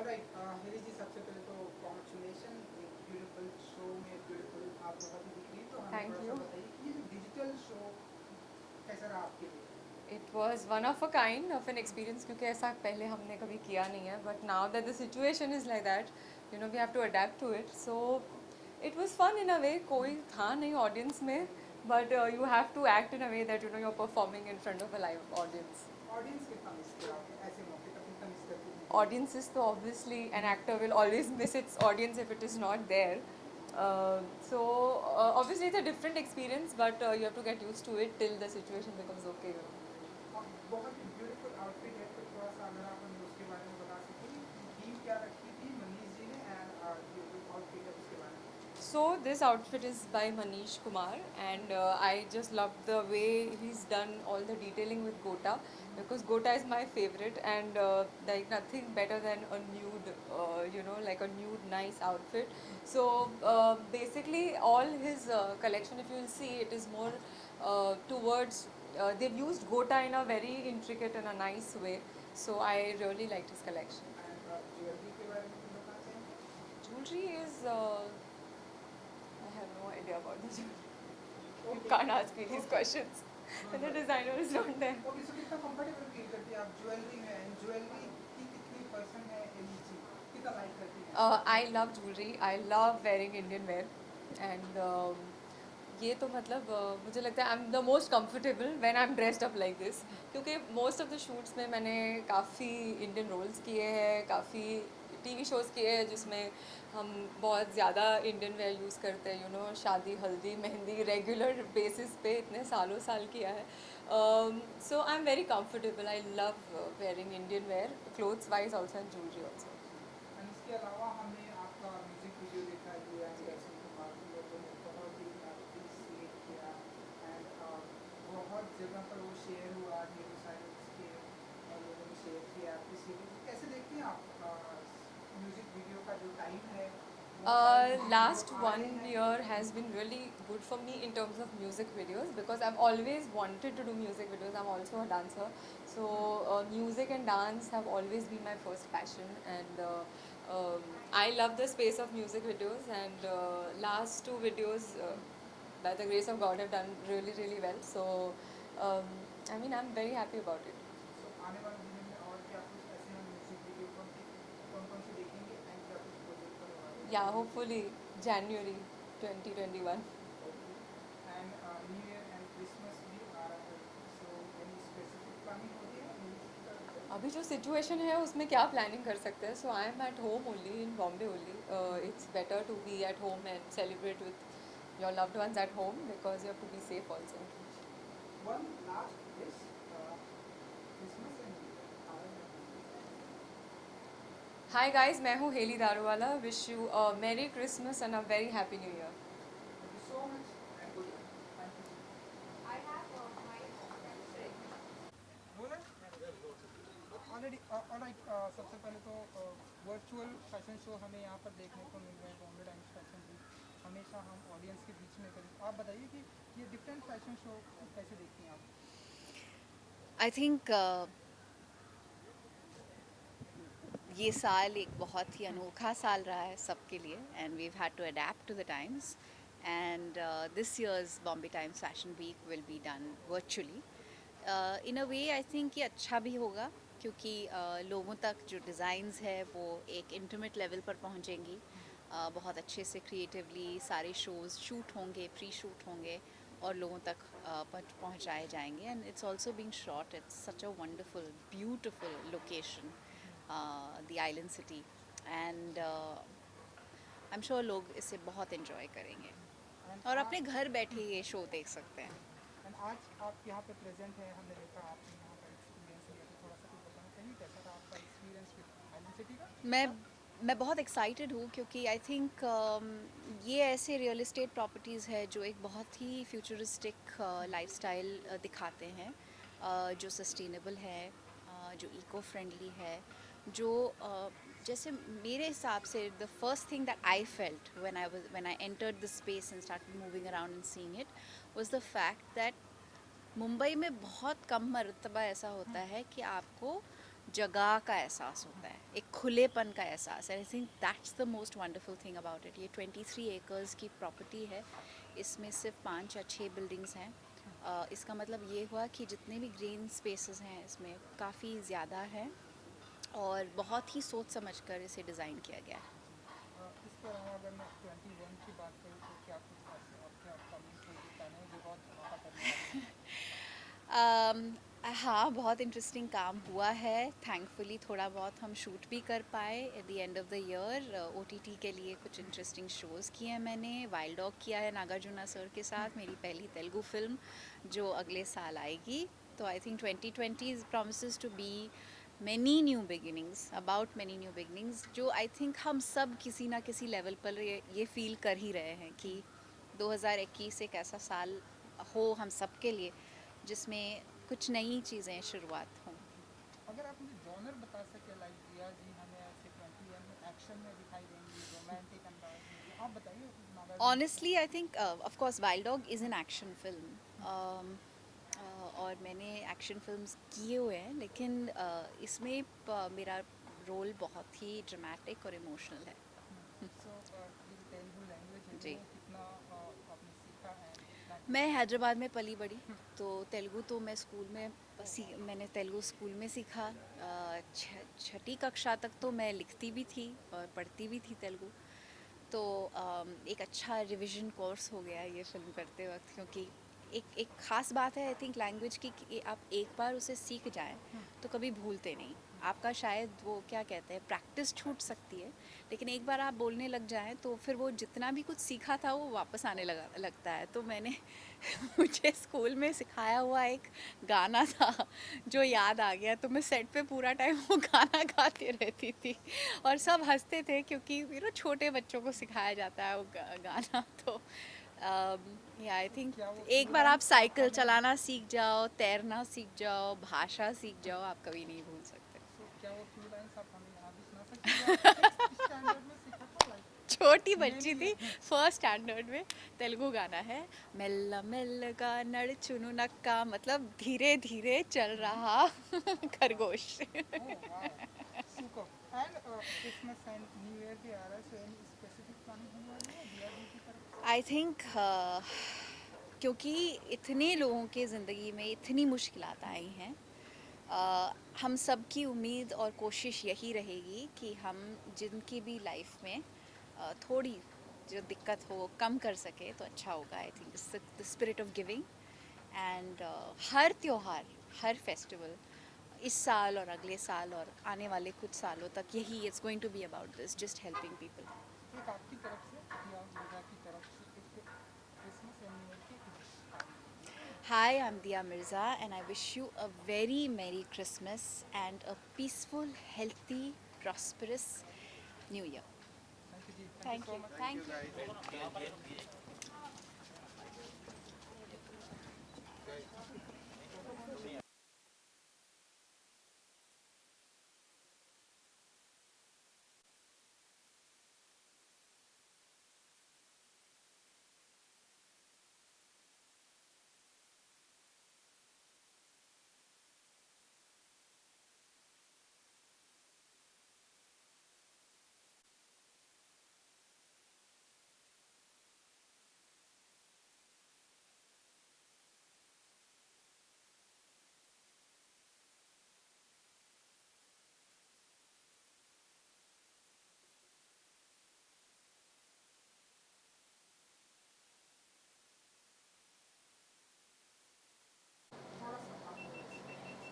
Alright हेरी जी, सबसे पहले तो कॉन्ग्रेचुलेशन, एक ब्यूटीफुल शो में ब्यूटीफुल आप बहुत ही दिख रही, तो हमें थैंक थोड़ा सा यू. बताइए कि ये जो डिजिटल शो कैसा रहा आपके लिए। It was one of a kind of an experience क्योंकि ऐसा पहले हमने कभी किया नहीं है but now that the situation is like that you know we have to adapt to it so it was fun in a way. कोई था नहीं ऑडियंस में but you have to act in a way that you know you are performing in front of a live audience. Audience कितना miss किया आपने ऐसे मौके पर, कितना मिस करती थी टीवी को। Audiences, so obviously an actor will always miss its audience if it is not there. So obviously it's a different experience, but you have to get used to it till the situation becomes okay. You know. और बहुत ही beautiful outfit है, तो थोड़ा सा अगर आप हमें उसके बारे में बता सकें कि थीम क्या रखी थी मनीष जी ने, एंड ये जो आउटफिट है उसके बारे में। So this outfit is by Manish Kumar, and I just love the way he's done all the detailing with Gota because Gota is my favorite, and like nothing better than a nude, you know, like a nude nice outfit. So basically, all his collection, if you will see, it is more towards. They've used Gota in a very intricate and a nice way. So I really liked his collection. And jewellery के बारे में कुछ बताना चाहेंगे। Jewelry is. I have no idea about the jewelry. You okay, can't ask me these okay, questions when don't the worry. designer is not there. Okay, so कितना comfortable feel करती है आप ज्वेलरी में, एंड ज्वेलरी की कितनी person है elegy, कितना like करती हैं। I love jewelry. I love wearing Indian wear, and ये तो मतलब मुझे लगता है I am the most comfortable when I am dressed up like this क्योंकि मोस्ट ऑफ द शूट्स में मैंने काफ़ी इंडियन रोल्स किए हैं, काफ़ी टीवी शोज़ किए हैं जिसमें हम बहुत ज़्यादा इंडियन वेयर यूज़ करते हैं. यू नो शादी हल्दी मेहंदी रेगुलर बेसिस पे इतने सालों साल किया है. So I am very comfortable. I love wearing Indian wear clothes wise also and jewellery also. And इसके अलावा हमने आपका म्यूजिक वीडियो देखा, यू एंड दर्शन कुमार, तुम लोगों ने बहुत ही पीस सिलेक्ट किया, एंड बहुत जगह पर वो शेयर हुआ, ढेरों सारे उसके लोगों ने शेयर किया, अप्रिशिएट। कैसे देखते हैं आप म्यूजिक वीडियो का जो टाइम है, बहुत सारे म्यूजिक वीडियो Last आ रहे one हैं। year has been really good for me in terms of music videos because I've always wanted to do music videos. I'm also a dancer, so music and dance have always been my first passion, and I love the space of music videos. And last two videos, by the grace of God, have done really really well. So um, I mean, I'm very happy about it. सो आने वाले दिनों में और क्या कुछ ऐसे हम music video कौन कौन से देखेंगे, एंड क्या कुछ प्रोजेक्ट करने वाले हैं Yeah, जल्दी से। hopefully January 2021. Okay, and new year and Christmas भी आ रहा है, सो एनी स्पेसिफिक प्लानिंग होती है म्यूजिक की तरफ से। अभी जो सिचुएशन है उसमें क्या प्लानिंग कर सकते हैं. So I am at home only in Bombay only. It's better to be at home and celebrate with your loved ones at home because you have to be safe also. One last wish, Christmas and new year our hi guys, मैं हूँ Heli Daruwala. Wish you a merry Christmas and a very happy new year. Thank you so much and good luck. Thank you. बोला already alright. सबसे पहले तो virtual fashion show हमें यहाँ पर देखने को मिल रहे हैं, बॉम्बे टाइम्स फैशन वीक हमेशा हम ऑडियंस के बीच में करें। आप बताइए कि ये डिफरेंट फैशन शो कैसे देखती हैं आप। आई थिंक ये साल एक बहुत ही अनोखा साल रहा है सबके लिए and we had to adapt to the times and this year's Bombay Times fashion week will be done virtually. In a way I think ये अच्छा भी होगा क्योंकि लोगों तक जो डिज़ाइंस है वो एक इंटीमेट लेवल पर पहुंचेंगी. बहुत अच्छे से क्रिएटिवली सारे शोज़ शूट होंगे, प्री शूट होंगे और लोगों तक पहुंचाए जाएंगे. And it's also being shot. It's such a wonderful beautiful location, the island city, and I am sure लोग इसे बहुत इन्जॉय करेंगे एंड और अपने घर बैठे ये शो देख सकते हैं. एंड आज आप यहाँ पे प्रेजेंट है, हमने देखा आपने यहाँ पर एक्सपीरियंस लिया, तो थोड़ा सा कुछ बताना चाहिए कैसा रहा आपका एक्सपीरियंस विद आइलैंड सिटी का। मैं मैं बहुत एक्साइटेड हूँ क्योंकि आई थिंक ये ऐसे रियल एस्टेट प्रॉपर्टीज़ है जो एक बहुत ही फ्यूचरिस्टिक लाइफस्टाइल दिखाते हैं, जो सस्टेनेबल है, जो इको फ्रेंडली है, जो जैसे मेरे हिसाब से the first thing that I felt when I entered the space and started moving around and seeing it was the fact that Mumbai में बहुत कम मर्तबा ऐसा होता है कि आपको जगह का एहसास होता है, एक खुलेपन का एहसास है. I think that's the most wonderful thing about it. ये 23 एकर्स की प्रॉपर्टी है. इसमें सिर्फ 5 या 6 बिल्डिंग्स हैं. इसका मतलब ये हुआ कि जितने भी ग्रीन स्पेसेस हैं इसमें काफ़ी ज़्यादा हैं और बहुत ही सोच समझ कर इसे डिज़ाइन किया गया है. इसके अलावा अगर मैं 21 की बात करूँ तो क्या कुछ ऐसे आपके अपकमिंग प्रोजेक्ट आने हैं जो बहुत धमाका करने वाले हैं? हाँ, बहुत इंटरेस्टिंग काम हुआ है. थैंकफुली थोड़ा बहुत हम शूट भी कर पाए at the end of the year. OTT के लिए कुछ इंटरेस्टिंग शोज़ किए हैं मैंने. वाइल्ड डॉग किया है नागार्जुना सर के साथ, मेरी पहली तेलुगु फिल्म जो अगले साल आएगी. तो I think 2020 promises to be many new beginnings, about many new beginnings, जो आई थिंक हम सब किसी ना किसी लेवल पर ये फील कर ही रहे हैं कि 2021 एक ऐसा साल हो हम सब के लिए जिसमें कुछ नई चीज़ें शुरुआत हों. अगर आप मुझे जॉनर बता सके, लाइक दिया जी हमें ऐसे 21 में एक्शन में दिखाई देंगी, रोमांटिक अंदाज में, आप बताइए. Nagarjuna honestly I think of course Wild Dog is an action film और मैंने एक्शन फिल्म्स किए हुए हैं, लेकिन इसमें मेरा रोल बहुत ही ड्रामेटिक और इमोशनल है. सो ये तेलुगु लैंग्वेज है, जी. वो कितना आपने सीखा है, कितना मैं हैदराबाद में पली बड़ी, तो तेलुगु तो मैं स्कूल में मैंने तेलुगु स्कूल में सीखा. छठी कक्षा तक तो मैं लिखती भी थी और पढ़ती भी थी तेलुगु. तो एक अच्छा रिवीजन कोर्स हो गया ये फिल्म करते वक्त, क्योंकि एक ख़ास बात है आई थिंक लैंग्वेज की कि आप एक बार उसे सीख जाएं तो कभी भूलते नहीं. आपका शायद वो क्या कहते हैं प्रैक्टिस छूट सकती है, लेकिन एक बार आप बोलने लग जाएं तो फिर वो जितना भी कुछ सीखा था वो वापस आने लगता है. तो मैंने मुझे स्कूल में सिखाया हुआ एक गाना था जो याद आ गया, तो मैं सेट पे पूरा टाइम वो गाना गाती रहती थी और सब हंसते थे क्योंकि छोटे बच्चों को सिखाया जाता है वो गाना. तो या आई थिंक क्या वो एक few बार आप lines साइकिल हमें, चलाना सीख जाओ, तैरना सीख जाओ, भाषा सीख जाओ, आप कभी नहीं भूल सकते. सो क्या वो फ्यू लाइन्स आप हमें यहाँ भी सुना सकते हैं जो आपने 6th स्टैंडर्ड में सीखा था, लाइक छोटी बच्ची मेनली थी, फर्स्ट स्टैंडर्ड में. तेलुगु गाना है मेल्ला मेल्लगा नड़चुनु नक्का, मतलब धीरे धीरे चल रहा खरगोश. Super. And Christmas and new year भी आ रहा है, सो एनी स्पेसिफिक प्लानिंग होने वाली है दिया जी की तरफ से? आई थिंक क्योंकि इतने लोगों के ज़िंदगी में इतनी मुश्किलात आई हैं, हम सब की उम्मीद और कोशिश यही रहेगी कि हम जिनकी भी लाइफ में थोड़ी जो दिक्कत हो वो कम कर सके तो अच्छा होगा. I think the spirit of giving and हर त्योहार, हर फेस्टिवल इस साल और अगले साल और आने वाले कुछ सालों तक यही it's going to be about this, just helping people. एक आपकी तरफ से या मिर्जा की तरफ से एक क्रिसमस एंड न्यू ईयर की wish. Hi, I'm Dia Mirza, and I wish you a very Merry Christmas and a peaceful, healthy, prosperous New Year. Thank you ji, Thank so you. Much. Thank you.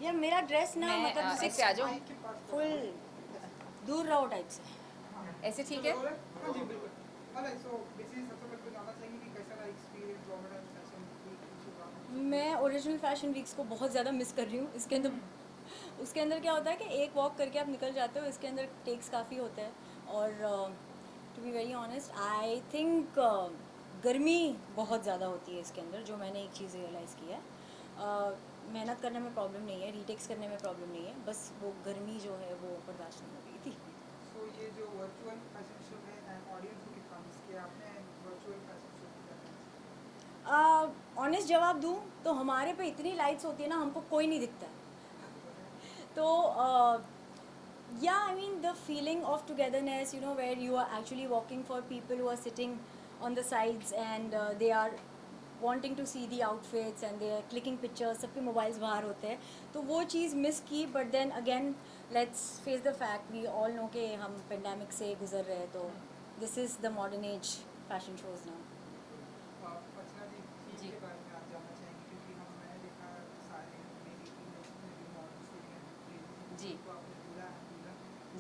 यार मेरा dress ना मैं मतलब जैसे ऐसे आ जाऊँ, mic के पास फुल दूर रहो टाइप से. ऐसे ठीक है. हाँ जी बिल्कुल. अलग. सो बेसिकली सबसे पहले तो जानना चाहेंगे कि कैसा रहा एक्सपीरियंस गवर्नमेंट फैशन वीक शुरुआत? मैं ओरिजिनल फैशन वीक्स को बहुत ज़्यादा मिस कर रही हूँ. इसके अंदर उसके अंदर क्या होता है कि एक वॉक करके आप निकल जाते हो. इसके अंदर टेक्स काफ़ी होते हैं और to be very honest I think गर्मी बहुत ज़्यादा होती है इसके अंदर. जो मैंने एक चीज़ रियलाइज़ की है, मेहनत करने में प्रॉब्लम नहीं है, रीटेक्स करने में प्रॉब्लम नहीं है, बस वो गर्मी जो है वो बर्दाश्त नहीं हो रही थी. सो ये जो वर्चुअल फैशन शो है एंड ऑडियंस को कितना मिस किया आपने वर्चुअल फैशन शो की तरफ? ऑनेस्ट जवाब दूँ तो हमारे पे इतनी लाइट्स होती है ना, हमको कोई नहीं दिखता है. तो Yeah, I mean the feeling of togetherness, you know, where you are actually walking for people who are sitting on the sides and they are wanting to see the outfits and they are clicking pictures, सबके mobiles बाहर होते हैं, तो वो चीज़ miss की. But then again let's face the fact, we all know कि हम पेंडेमिक से गुजर रहे हैं, तो this is the modern age fashion shows now. Archana ji theme ji. के बारे में आप जानना चाहेंगे क्योंकि हम मैंने देखा सारे मेरी टीम में भी मॉडल्स हुई जी. तो आपने पूरा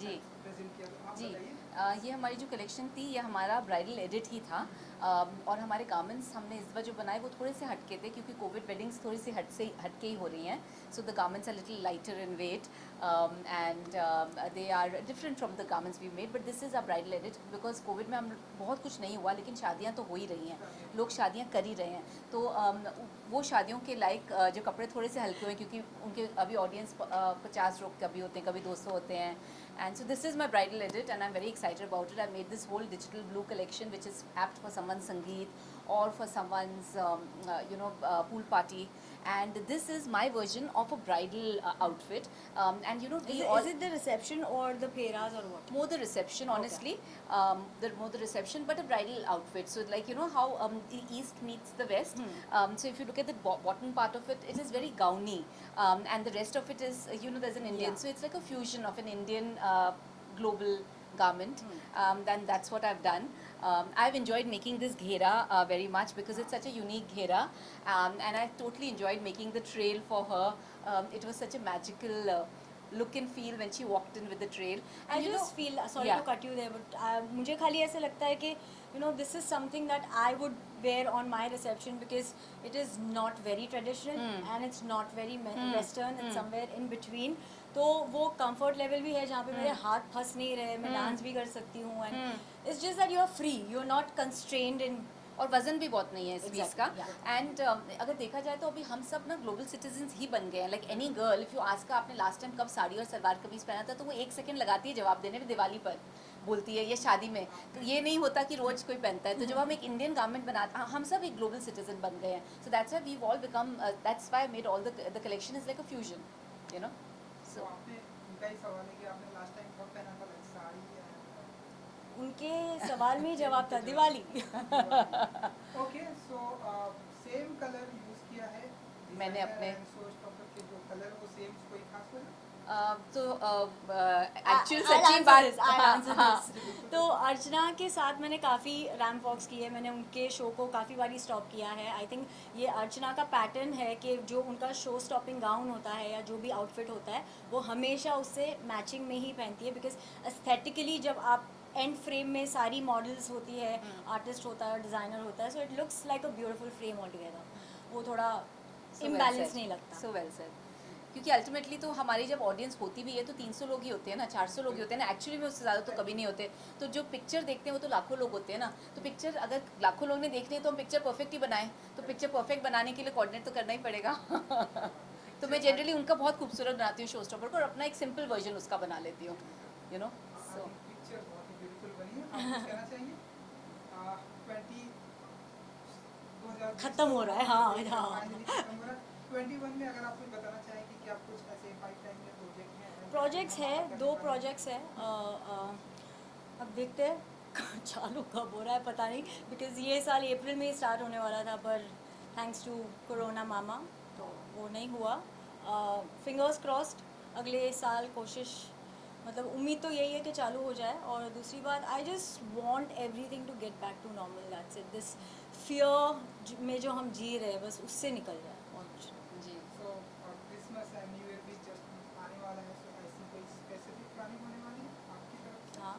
जी. प्रेजेंट किया, तो आप जी. बताइए. ये हमारी जो कलेक्शन थी ये हमारा ब्राइडल एडिट ही था. और हमारे गारमेंट्स हमने इस बार जो बनाए वो थोड़े से हटके थे क्योंकि कोविड वेडिंग्स थोड़ी सी हटके ही हो रही हैं. So the garments are little lighter in weight and they are different from the garments we made. But this is a bridal edit because covid में हम बहुत कुछ नहीं हुआ लेकिन शादियाँ तो हो ही रही हैं, लोग शादियाँ कर ही रहे हैं. तो वो शादियों के लायक जो कपड़े थोड़े से हल्के हुए हैं क्योंकि उनके अभी ऑडियंस 50 लोग कभी होते हैं, कभी 200 होते हैं. And so this is my bridal edit and I'm very excited about it. I made this whole digital blue collection which is apt for someone's sangeet or for someone's pool party. And this is my version of a bridal outfit. And you know we all Is it the reception or the pheras or what? more the reception honestly. More the reception but a bridal outfit, so like you know how the east meets the west. So if you look at the bottom part of it, it is very gowny, and the rest of it is there's an Indian. Yeah. So it's like a fusion of an Indian global garment. Then that's what I've done. I've enjoyed making this ghera very much because it's such a unique ghera, and I totally enjoyed making the trail for her. It was such a magical look and feel when she walked in with the trail. I And you just know, feel sorry yeah. to cut you there, but मुझे खाली ऐसे लगता है कि this is something that I would wear on my reception because it is not very traditional and it's not very western. It's somewhere in between. तो वो comfort level भी है जहाँ पे मेरे हाथ फंस नहीं रहे, मैं डांस भी कर सकती हूँ and it's just that you are free, you're not constrained in. और वजन भी बहुत नहीं है इस पीस का. Exactly, yeah. एंड अगर देखा जाए तो अभी हम सब ना ग्लोबल सिटीजन्स ही बन गए हैं. Like any girl if you ask आपने लास्ट टाइम कब साड़ी और सलवार कमीज पहना था तो वो 1 सेकंड लगाती है जवाब देने में, दिवाली पर बोलती है या शादी में. तो ये नहीं होता कि रोज कोई पहनता है. तो जब हम एक इंडियन गारमेंट बनाते हम सब एक ग्लोबल सिटीजन बन गए हैं. So that's why we all become that's why I made all the collection is like a fusion you know. तो सो आपने उनका ही सवाल है कि आपने लास्ट टाइम कब पहना था like साड़ी या उनके सवाल में ही जवाब था Diwali. Okay. So same colour use किया है मैंने अपने- शो स्टॉपर के जो कलर वो सेम कोई खास वजह. तो एक्चुअल I'll सच्ची answer बात this, I'll answer हाँ. this. तो अर्चना के साथ मैंने काफ़ी रैम्प वॉक्स किए, मैंने उनके शो को काफ़ी बारी स्टॉप किया है. आई थिंक ये अर्चना का पैटर्न है कि जो उनका शो स्टॉपिंग गाउन होता है या जो भी आउटफिट होता है वो हमेशा उससे मैचिंग में ही पहनती है बिकॉज एस्थेटिकली जब आप एंड फ्रेम में सारी मॉडल्स होती है, आर्टिस्ट होता है और डिज़ाइनर होता है, so it looks like a beautiful frame all together. वो थोड़ा इम्बैलेंस नहीं लगता. So well said. क्योंकि अल्टीमेटली तो हमारी जब ऑडियंस होती भी है तो 300 लोग ही होते हैं ना, 400 लोग ही होते हैं ना. एक्चुअली में उससे ज़्यादा तो कभी नहीं होते. तो जो पिक्चर देखते हैं वो तो लाखों लोग होते हैं ना. तो पिक्चर अगर लाखों लोग ने देखनी है तो हम पिक्चर परफेक्ट ही बनाएं. तो पिक्चर परफेक्ट बनाने के लिए कोऑर्डिनेट तो करना ही पड़ेगा. तो मैं जनरली उनका बहुत खूबसूरत बनाती हूँ शो स्टॉपर को और अपना एक सिंपल वर्जन उसका बना लेती हूँ यू नो. सो पिक्चर बहुत ही ब्यूटीफुल बनी है. आप कुछ कहना चाहेंगे? 20 खत्म हो रहा है, हाँ, हाँ. फाइनली खत्म हो रहा है. 21 में अगर आप कुछ बताना चाहें कि क्या कुछ ऐसे पाइपलाइन में प्रोजेक्ट हैं? प्रोजेक्ट्स है, 2 प्रोजेक्ट्स हैं. अब देखते हैं चालू कब हो रहा है पता नहीं बिकॉज ये साल अप्रैल में ही स्टार्ट होने वाला था पर थैंक्स टू कोरोना मामा तो वो नहीं हुआ. फिंगर्स क्रॉस्ड अगले साल कोशिश, मतलब उम्मीद तो यही है कि चालू हो जाए. और दूसरी बात, I just want everything to get back to normal. That's it. This fear में जो हम जी रहे हैं बस उससे निकल जाए और कुछ नहीं. जी. So Christmas and new year भी जस्ट आने वाला है. सो ऐसी कोई स्पेसिफिक प्लानिंग होने वाली है आपकी तरफ से? हाँ,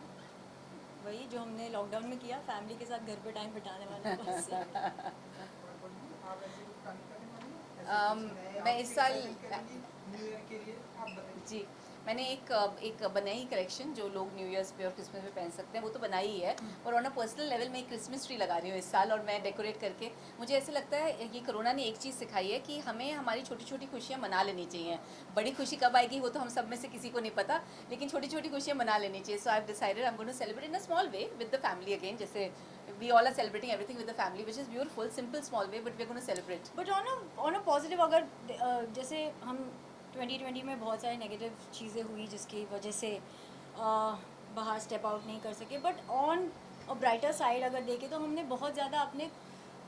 वही जो हमने लॉकडाउन में किया, फैमिली के साथ घर पे टाइम बिताने वाला बस. और बोलिए, आप ऐसी कुछ प्लानिंग करने वाली हैं? ऐसे कुछ नए मैं इस outfit साल- design करेंगी न्यू ईयर के लिए? आप बताइए. जी. मैंने एक बनाई कलेक्शन जो लोग न्यू ईयर्स पे और क्रिसमस पे पहन सकते हैं, वो तो बनाई ही है. और ऑन अ पर्सनल लेवल में एक क्रिसमस ट्री लगा रही हूँ इस साल और मैं डेकोरेट करके. मुझे ऐसे लगता है ये कोरोना ने एक चीज़ सिखाई है कि हमें हमारी छोटी छोटी खुशियाँ मना लेनी चाहिए. बड़ी खुशी कब आएगी वो तो हम सब में से किसी को नहीं पता, लेकिन छोटी छोटी खुशियाँ मना लेनी चाहिए. So I have decided I am going to celebrate in a small way with the family again. जैसे we all are celebrating everything with the family which is beautiful, simple small way, but we are going to celebrate. But on a positive, अगर जैसे हम 2020 में बहुत सारी negative चीज़ें हुई जिसकी वजह से बाहर स्टेप आउट नहीं कर सके, but on a brighter side अगर देखें तो हमने बहुत ज़्यादा अपने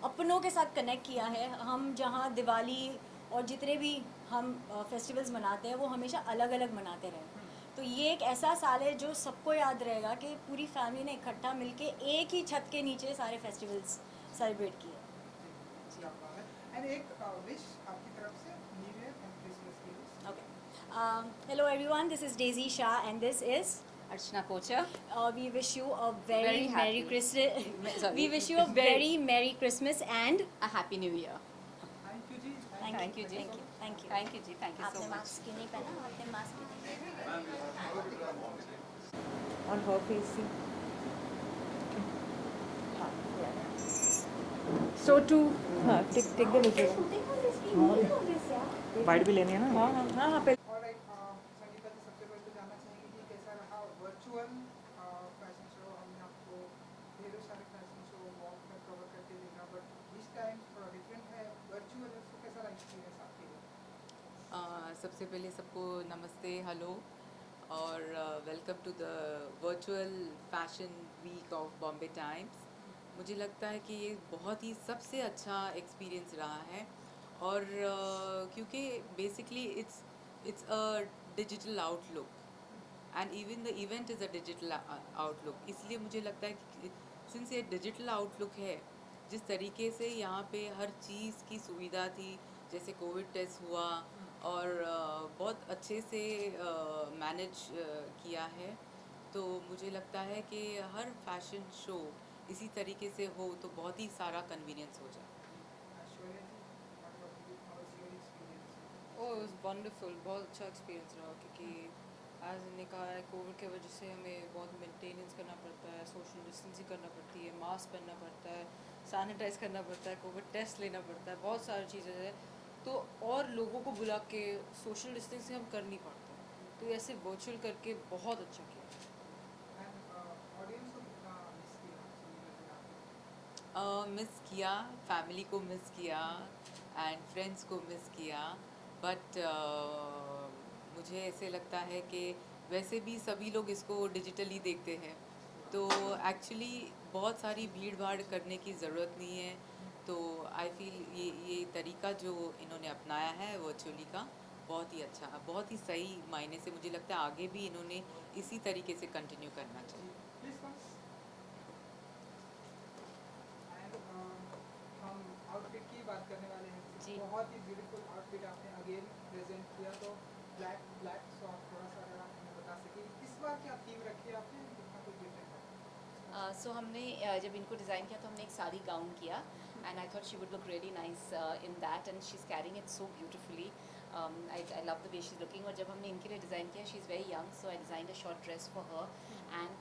अपनों के साथ कनेक्ट किया है। हम जहाँ दिवाली और जितने भी हम फेस्टिवल्स मनाते हैं वो हमेशा अलग अलग मनाते रहे। तो ये एक ऐसा साल है जो सबको याद रहेगा कि पूरी फैमिली ने इकट्ठा मिलके एक ही छत के नीचे सारे फेस्टिवल्स सेलिब्रेट किए। क्या बात है। एंड एक विश आपकी तरफ से न्यू ईयर एंड क्रिसमस के लिए। Okay. Hello everyone, this is Daisy Shah and this is Archana Kocha. we wish you a very, Very Merry happy. Christmas. Sorry. We wish you a very Merry Christmas and A happy new year. Thank you ji. Thank you, Ji. Thank you. Thank you. Thank you, Ji. Thank you so आपने much. Mask क्यों नहीं पहना? आपने mask क्यों नहीं On her facing. So to take the visual. Wide भी लेनी है ना? हाँ पहले. ऑलराइट, संगीता जी सबसे पहले तो जानना चाहेंगे कि कैसा रहा वर्चुअल फैशन शो। हमने आपको ढेरों सारे फैशन शो वॉक में कवर करके देखा, बट दिस टाइम थोड़ा डिफरेंट है वर्चुअल है, तो कैसा रहा एक्सपीरियंस आपके लिए? सबसे पहले सबको नमस्ते, हेलो और welcome to the virtual fashion week of Bombay Times. मुझे लगता है कि ये बहुत ही सबसे अच्छा एक्सपीरियंस रहा है और क्योंकि basically it's a digital outlook and even the event is a digital outlook. इसलिए मुझे लगता है कि सिंस ये डिजिटल आउटलुक है, जिस तरीके से यहाँ पे हर चीज़ की सुविधा थी, जैसे कोविड टेस्ट हुआ और बहुत अच्छे से मैनेज किया है, तो मुझे लगता है कि हर फैशन शो इसी तरीके से हो तो बहुत ही सारा कन्वीनियंस हो जाए। ऐश्वर्या जी, what about you? How was your experience? Oh it was wonderful, बहुत अच्छा एक्सपीरियंस रहा क्योंकि एज ने कहा है कोविड की वजह से हमें बहुत मेंटेनेंस करना पड़ता है, सोशल डिस्टेंसिंग करना पड़ती है, मास्क पहनना पड़ता है, सैनिटाइज करना पड़ता है, कोविड टेस्ट लेना पड़ता है, बहुत सारी चीज़ें हैं। तो और लोगों को बुला के सोशल डिस्टेंसिंग हम कर नहीं पाते, तो ऐसे वर्चुअल करके बहुत अच्छा किया। एंड ऑडियंस को कितना मिस किया संगीता जी आपने? मिस किया, फैमिली को मिस किया एंड फ्रेंड्स को मिस किया, बट मुझे ऐसे लगता है कि वैसे भी सभी लोग इसको डिजिटली देखते हैं, तो एक्चुअली बहुत सारी भीड़ भाड़ करने की ज़रूरत नहीं है। तो आई फील ये तरीका जो इन्होंने अपनाया है वर्चुअली का बहुत ही अच्छा, बहुत ही सही मायने से मुझे लगता है आगे भी इन्होंने इसी तरीके से कंटिन्यू करना चाहिए। Please come. एंड हम आउटफिट की बात करने वाले हैं जी। बहुत ही ब्यूटीफुल आउटफिट आपने अगेन प्रेजेंट किया, तो ब्लैक ब्लैक सो आप थोड़ा सा अगर आप हमें बता सकें इस बार क्या थीम रखी है आपने, कितना कुछ डिफरेंट है? सो हमने जब इनको डिज़ाइन किया तो हमने एक साड़ी गाउन किया and I thought she would look really nice in that and she is carrying it so beautifully. I love the way she is looking. और जब हमने इनके लिए डिज़ाइन किया, she is very young, so I designed a short dress for her and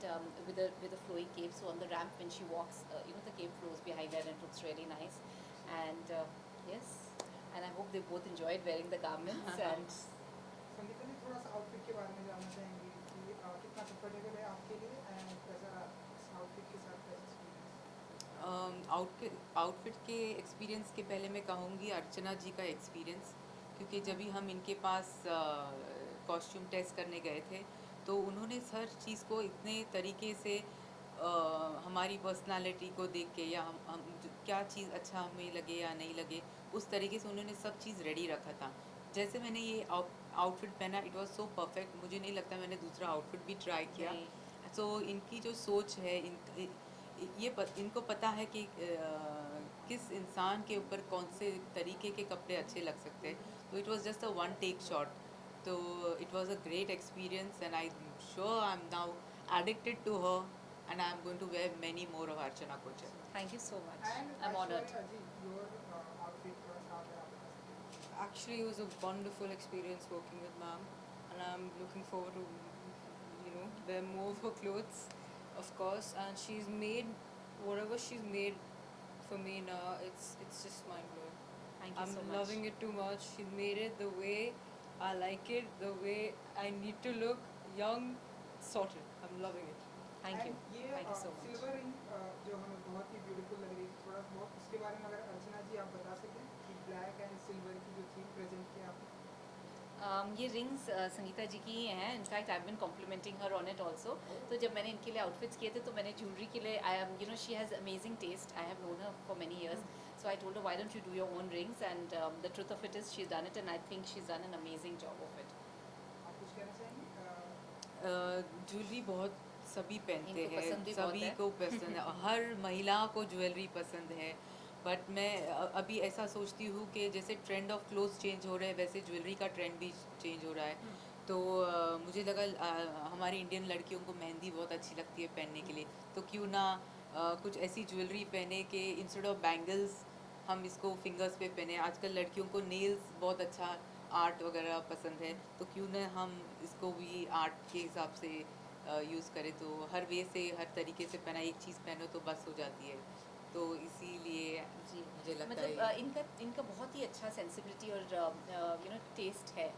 with a flowing cape, so on the ramp when she walks, the cape flows behind her and it looks really nice. And yes, and I hope they both enjoyed wearing the garments. And Sangeeta ji थोड़ा सा outfit के बारे में जानना चाहेंगे कि कितना comfortable है आपके लिए एंड कैसा इस आउटफिट के साथ कैसा एक्सपीरियंस? आउटफिट के एक्सपीरियंस के पहले मैं कहूँगी अर्चना जी का एक्सपीरियंस, क्योंकि जब भी हम इनके पास कॉस्ट्यूम टेस्ट करने गए थे तो उन्होंने हर चीज़ को इतने तरीके से हमारी पर्सनालिटी को देख के या हम क्या चीज़ अच्छा हमें लगे या नहीं लगे, उस तरीके से उन्होंने सब चीज़ रेडी रखा था। जैसे मैंने ये आउटफिट पहना, इट वाज सो परफेक्ट, मुझे नहीं लगता मैंने दूसरा आउटफिट भी ट्राई किया। सो इनकी जो सोच है, इनको पता है कि किस इंसान के ऊपर कौन से तरीके के कपड़े अच्छे लग सकते हैं, तो it was just a one take shot. तो it was a great experience and I am sure I am now addicted to her and I am going to wear many more of Archana Kochar. thank you so much. And I'm honored. Aishwarya ji your outfit थोड़ा सा अगर आप बता सकें। Actually, it was a wonderful experience working with ma'am, and I'm looking forward to, wear more of her clothes, of course. And she's made whatever she's made for me now. It's just mind blowing. Thank you I'm so much. loving it too much. She made it the way I like it, the way I need to look young, sorted. I'm loving it. Thank you. And ये Thank you so much. Silver ring जो हमें बहुत ही beautiful लग रही है, थोड़ा बहुत उसके बारे में अगर अर्चना जी आप बता सकें कि ब्लैक एंड सिल्वर की जो थीम प्रेजेंट किया आपने। ये रिंग्स संगीता जी की ही हैं. In fact I have been complimenting her on it also. तो जब मैंने इनके लिए आउटफिट्स किए थे तो मैंने ज्वेलरी के लिए I am she has amazing taste. I have known her for many years. So I told her, why don't you do your own rings? And the truth of it is, she's done it, and I think she's done an amazing job of it. आप कुछ कहना चाहेंगे? Jewellery बहुत सभी पहनते इनको पसंद भी हैं, बहुत सभी है. को पसंद है, हर महिला को ज्वेलरी पसंद है. बट मैं अभी ऐसा सोचती हूँ कि जैसे ट्रेंड ऑफ क्लोथ्स चेंज हो रहे हैं वैसे ज्वेलरी का ट्रेंड भी चेंज हो रहा है. तो मुझे लगा हमारी इंडियन लड़कियों को मेहंदी बहुत अच्छी लगती है पहनने के लिए, तो क्यों ना कुछ ऐसी ज्वेलरी पहने कि इंस्टेड ऑफ बैंगल्स हम इसको फिंगर्स पे पहने. आजकल लड़कियों को नेल्स बहुत अच्छा आर्ट वगैरह पसंद है, तो क्यों ना हम इसको भी आर्ट के हिसाब से यूज़ करें. तो हर वे से हर तरीके से पहना, एक चीज़ पहनो तो बस हो जाती है. तो इसीलिए जी मुझे लगता मतलब है इनका बहुत ही अच्छा सेंसिबिलिटी और टेस्ट है.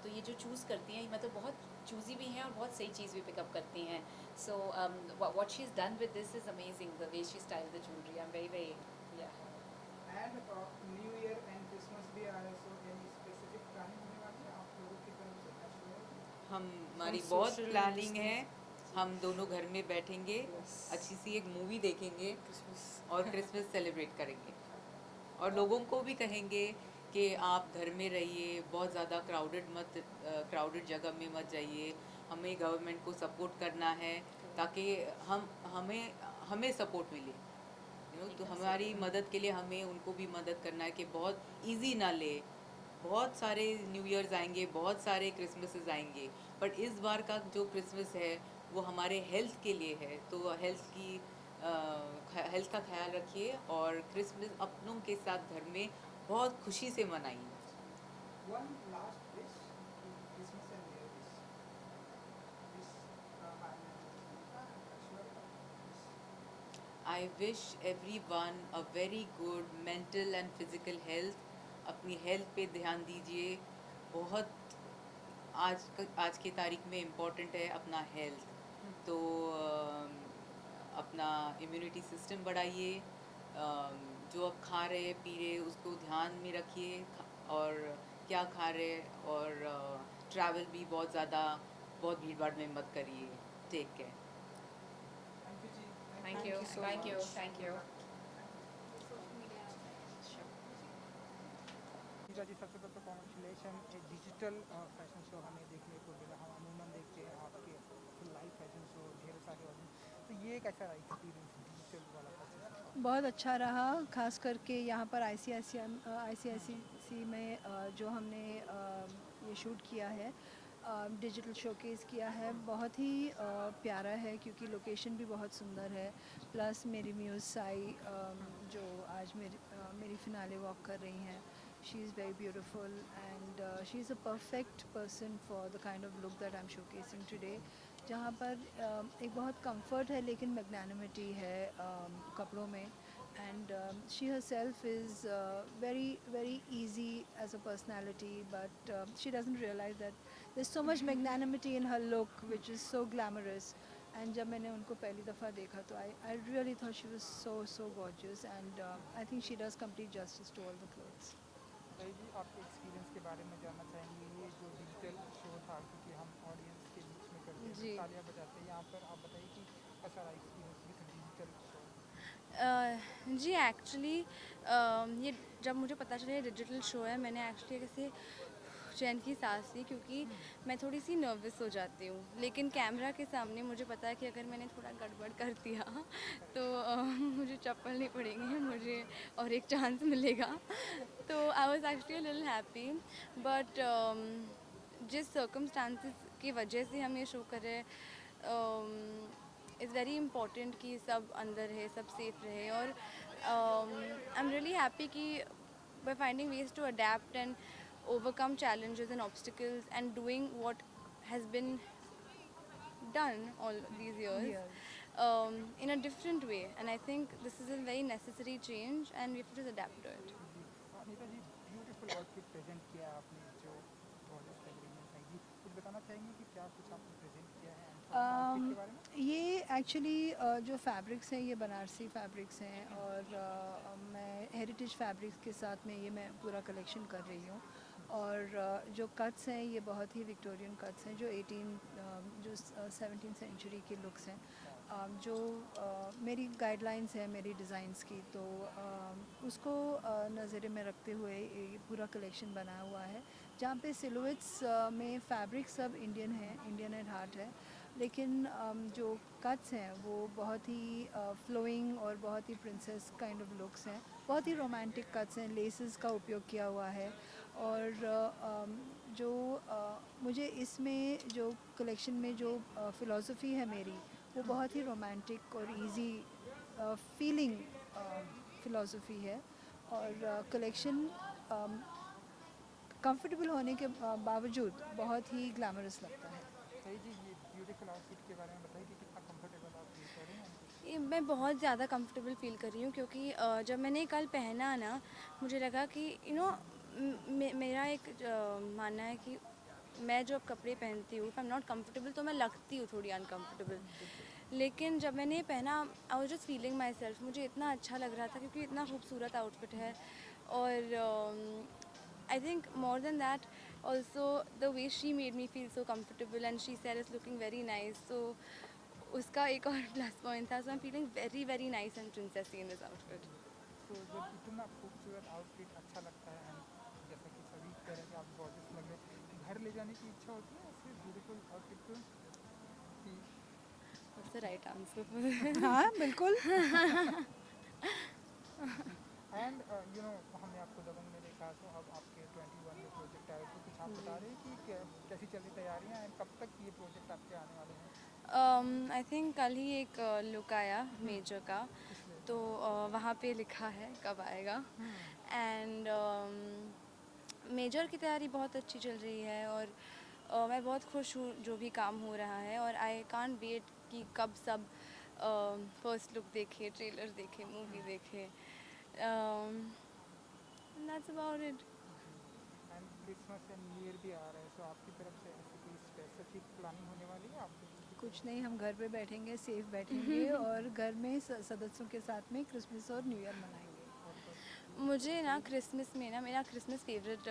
तो ये जो चूज़ करती हैं मतलब बहुत चूज़ी भी हैं और बहुत सही चीज़ भी पिकअप करती हैं. So what she is done with this is amazing. The way she style the jewellery, I am very very and new year and Christmas भी आ रहा है, सो एनी स्पेसिफिक प्लानिंग होने वाली है आप लोगों की तरफ से ऐश्वर्या? हमारी हम बहुत social प्लानिंग है. distancing. हम दोनों घर में बैठेंगे, अच्छी सी एक मूवी देखेंगे और क्रिसमस सेलिब्रेट करेंगे. और लोगों को भी कहेंगे कि आप घर में रहिए, बहुत ज़्यादा क्राउडेड जगह में मत जाइए. हमें गवर्नमेंट को सपोर्ट करना है ताकि हमें हमें सपोर्ट मिले. तो हमारी मदद के लिए हमें उनको भी मदद करना है कि बहुत इजी ना ले. बहुत सारे न्यू ईयर्स आएंगे, बहुत सारे क्रिसमसेस आएंगे, बट इस बार का जो क्रिसमस है वो हमारे हेल्थ के लिए है. तो हेल्थ का ख्याल रखिए और क्रिसमस अपनों के साथ घर में बहुत खुशी से मनाइए. One last wish, Christmas and new year wish Aishwarya. I wish everyone a very good mental and physical health. अपनी हेल्थ पे ध्यान दीजिए. बहुत आज की तारीख में इम्पोर्टेंट है अपना हेल्थ. तो अपना इम्यूनिटी सिस्टम बढ़ाइए. जो आप खा रहे पी रहे उसको ध्यान में रखिए और क्या खा रहे. और ट्रैवल भी बहुत ज़्यादा बहुत भीड़ भाड़ में मत करिए. Take care. Thank you ji. Thank you you so thank you much. Thank you. Neeta ji, सबसे पहले तो कॉन्ग्रेचुलेशन. एक डिजिटल फैशन शो हमें देखने को मिला. हम अमूमन देखते हैं आपके लाइव फैशन शो, ढेर सारे ऑडियंस. तो ये कैसा रहा एक्सपीरियंस डिजिटल वाला फैशन शो? बहुत अच्छा रहा, ख़ास करके यहाँ पर आईसीआईसी में जो हमने ये शूट किया है, डिजिटल शोकेस किया है, बहुत ही प्यारा है क्योंकि लोकेशन भी बहुत सुंदर है. प्लस मेरी म्यूज़ साई जो आज मेरी फिनाले वॉक कर रही हैं, she is very beautiful and she is a perfect person for the kind of look that I am showcasing today. जहाँ पर एक बहुत कंफर्ट है लेकिन मैग्नानिमिटी है कपड़ों में. And she herself is very very easy as a personality, but she doesn't realise that there is so much magnanimity in her look which is so glamorous. And जब मैंने उनको पहली दफ़ा देखा तो I really thought she was so gorgeous and I think she does complete justice to all the clothes. भाई जी, आपके एक्सपीरियंस के बारे में जानना चाहेंगे. ये जो डिजिटल शो था, क्योंकि हम ऑडियंस के बीच में करते हैं, जी. तालियां बजाते हैं, यहाँ पर आप बताइए कि कैसा रहा एक्सपीरियंस विद डिजिटल शो? जी एक्चुअली ये जब मुझे पता चला ये डिजिटल शो है, मैंने एक्चुअली कैसे चैन की सांस ली क्योंकि मैं थोड़ी सी नर्वस हो जाती हूँ. लेकिन कैमरा के सामने मुझे पता है कि अगर मैंने थोड़ा गड़बड़ कर दिया तो मुझे चप्पल नहीं पड़ेंगे मुझे और एक चांस मिलेगा. तो I was actually little happy. But जिस सर्कमस्टांसिस की वजह से हम ये शो कर रहे हैं, इज़ वेरी इम्पॉर्टेंट कि सब अंदर है, सब सेफ रहे. और आई एम रियली हैप्पी कि by finding ways to adapt and overcome challenges and obstacles and doing what has been done all these years Yes. in a different way. And I think this is a very necessary change and we have to just adapt to it. जी, Nita ji, beautiful outfit present किया आपने, जो gorgeous लग रही है. जी, कुछ बताना चाहेंगे कि क्या कुछ आपने प्रेजेंट किया है आउटफिट के बारे में? ये एक्चुअली जो फैब्रिक्स हैं ये बनारसी फैब्रिक्स हैं और मैं हेरिटेज फैब्रिक्स के साथ में ये मैं पूरा कलेक्शन कर रही हूँ. और जो कट्स हैं ये बहुत ही विक्टोरियन कट्स हैं, जो 17th सेंचुरी के लुक्स हैं। जो मेरी गाइडलाइंस है मेरी डिज़ाइंस की, तो उसको नज़र में रखते हुए ये पूरा कलेक्शन बनाया हुआ है, जहाँ पे सिलुएट्स में फैब्रिक सब इंडियन है, इंडियन एट हार्ट है, लेकिन जो कट्स हैं वो बहुत ही फ्लोइंग और बहुत ही प्रिंसेस काइंड ऑफ लुक्स हैं, बहुत ही रोमांटिक कट्स हैं, लेसेस का उपयोग किया हुआ है। और जो मुझे इसमें जो कलेक्शन में जो फ़िलॉसफी है मेरी, वो बहुत ही रोमांटिक और इजी फीलिंग फ़िलॉसफी है। और कलेक्शन कंफर्टेबल होने के बावजूद बहुत ही ग्लैमरस लगता है। सही जी, ये ब्यूटीफुल आउटफिट के बारे में बताइए कि कितना कंफर्टेबल आप फील कर रहे हैं। ये मैं बहुत ज़्यादा कंफर्टेबल फ़ील कर रही हूँ, क्योंकि जब मैंने कल पहना ना, मुझे लगा कि मेरा एक मानना है कि मैं जो अब कपड़े पहनती हूँ, if I am not comfortable तो मैं लगती हूँ थोड़ी अनकंफर्टेबल। लेकिन जब मैंने ये पहना, I was just feeling my self, मुझे इतना अच्छा लग रहा था क्योंकि इतना खूबसूरत आउटफिट है। और I think more than that also the way she made me feel so comfortable and she said is looking very nice, तो उसका एक और प्लस पॉइंट था। So I am feeling very very nice and princessy in this outfit. तो जब इतना खूबसूरत outfit अच्छा लगता है, एंड जैसा कि सभी कह रहे हैं कि आप गॉर्जियस लग रहे हैं, घर ले जाने की इच्छा होती है ऐसे ब्यूटीफुल आउटफिट को कि दैट्स द राइट आंसर। हाँ बिल्कुल। एंड हमने आपको दबंग में देखा, तो अब आपके 21 में प्रोजेक्ट आए, तो कुछ आप बता रहे हैं कि कैसी चल रही तैयारियां, एंड कब तक ये प्रोजेक्ट आपके आने वाले हैं। आई थिंक कल ही एक लुक आया मेजर का, तो वहाँ पे लिखा है कब आएगा। एंड मेजर की तैयारी बहुत अच्छी चल रही है, और मैं बहुत खुश हूँ जो भी काम हो रहा है, और आई कांट वेट कि कब सब फर्स्ट लुक देखे, ट्रेलर देखे, मूवी देखे। That's about it. And Christmas and new year भी आ रहा है, तो आपकी तरफ से ऐसी कोई स्पेसिफिक प्लानिंग होने वाली है आपकी? कुछ नहीं, हम घर पे बैठेंगे, सेफ बैठेंगे और घर में सदस्यों के साथ में क्रिसमस और न्यू ईयर मनाएंगे। मुझे ना क्रिसमस में ना, मेरा क्रिसमस फेवरेट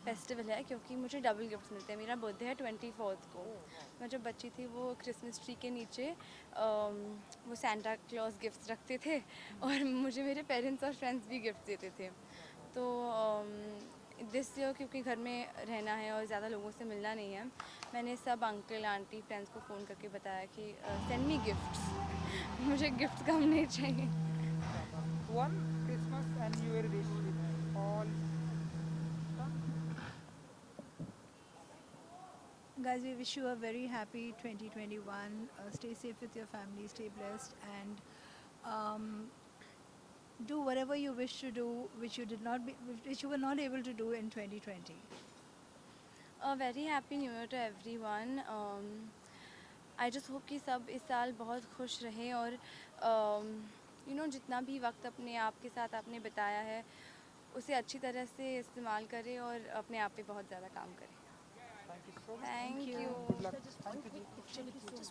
फेस्टिवल है, क्योंकि मुझे डबल गिफ्ट्स मिलते हैं। मेरा बर्थडे है 24th को। मैं जब बच्ची थी, वो क्रिसमस ट्री के नीचे वो सैंटा क्लॉज गिफ्ट्स रखते थे, और मुझे मेरे पेरेंट्स और फ्रेंड्स भी गिफ्ट देते थे। तो दिस ईयर क्योंकि घर में रहना है और ज़्यादा लोगों से मिलना नहीं है, मैंने सब अंकल आंटी फ्रेंड्स को फ़ोन करके बताया कि सेंड मी गिफ्ट्स। मुझे गिफ्ट कम नहीं चाहिए। One Christmas and New Year wish with all. Guys, we wish you a very happy 2021. Stay safe with your family, stay blessed, and um, do whatever you wish to do, which you were not able to do in 2020. Very happy new year to everyone. I just hope कि सब इस साल बहुत खुश रहें, और जितना भी वक्त अपने आप के साथ आपने बिताया है, उसे अच्छी तरह से इस्तेमाल करें और अपने आप पे बहुत ज़्यादा काम करें। Thank you so much. Thank you. You. Good luck. Thank you.